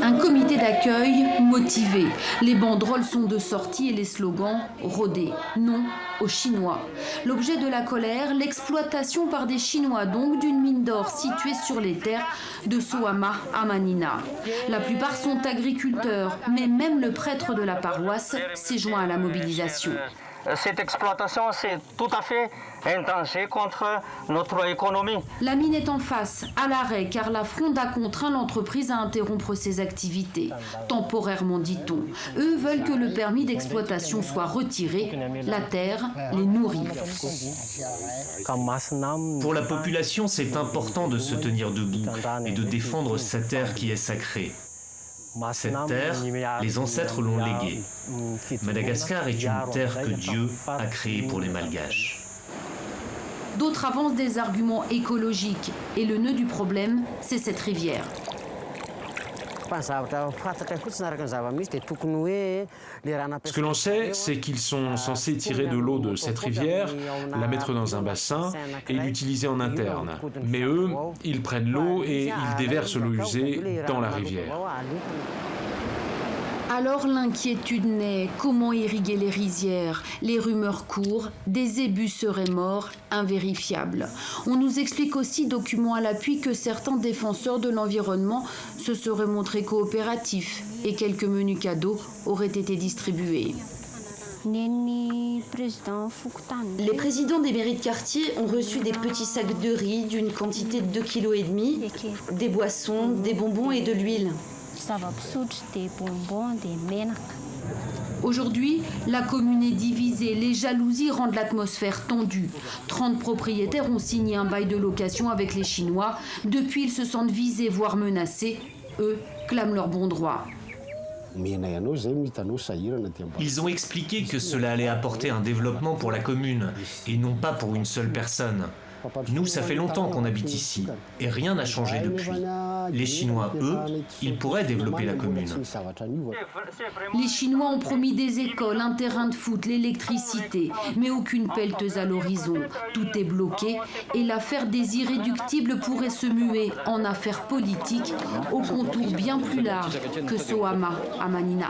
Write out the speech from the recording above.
Un comité d'accueil motivé. Les banderoles sont de sortie et les slogans rodés. Non aux Chinois. L'objet de la colère, l'exploitation par des Chinois donc d'une mine d'or située sur les terres de Sohama à Manina. La plupart sont agriculteurs, mais même le prêtre de la paroisse s'est joint à la mobilisation. Cette exploitation, c'est tout à fait un danger contre notre économie. La mine est en face, à l'arrêt, car la fronde a contraint l'entreprise à interrompre ses activités. Temporairement, dit-on. Eux veulent que le permis d'exploitation soit retiré. La terre les nourrit. Pour la population, c'est important de se tenir debout et de défendre cette terre qui est sacrée. Cette terre, les ancêtres l'ont léguée. Madagascar est une terre que Dieu a créée pour les Malgaches. D'autres avancent des arguments écologiques. Et le nœud du problème, c'est cette rivière. Ce que l'on sait, c'est qu'ils sont censés tirer de l'eau de cette rivière, la mettre dans un bassin et l'utiliser en interne. Mais eux, ils prennent l'eau et ils déversent l'eau usée dans la rivière. Alors l'inquiétude naît. Comment irriguer les rizières? Les rumeurs courent. Des ébus seraient morts, invérifiables. On nous explique aussi, documents à l'appui, que certains défenseurs de l'environnement se seraient montrés coopératifs et quelques menus cadeaux auraient été distribués. Les présidents des mairies de quartier ont reçu des petits sacs de riz d'une quantité de 2,5 kg, des boissons, des bonbons et de l'huile. Aujourd'hui, la commune est divisée. Les jalousies rendent l'atmosphère tendue. 30 propriétaires ont signé un bail de location avec les Chinois. Depuis, ils se sentent visés, voire menacés. Eux clament leurs bons droits. Ils ont expliqué que cela allait apporter un développement pour la commune et non pas pour une seule personne. Nous, ça fait longtemps qu'on habite ici et rien n'a changé depuis. Les Chinois, eux, ils pourraient développer la commune. Les Chinois ont promis des écoles, un terrain de foot, l'électricité, mais aucune pelleteuse à l'horizon. Tout est bloqué et l'affaire des irréductibles pourrait se muer en affaire politique au contour bien plus large que Sohama à Manina.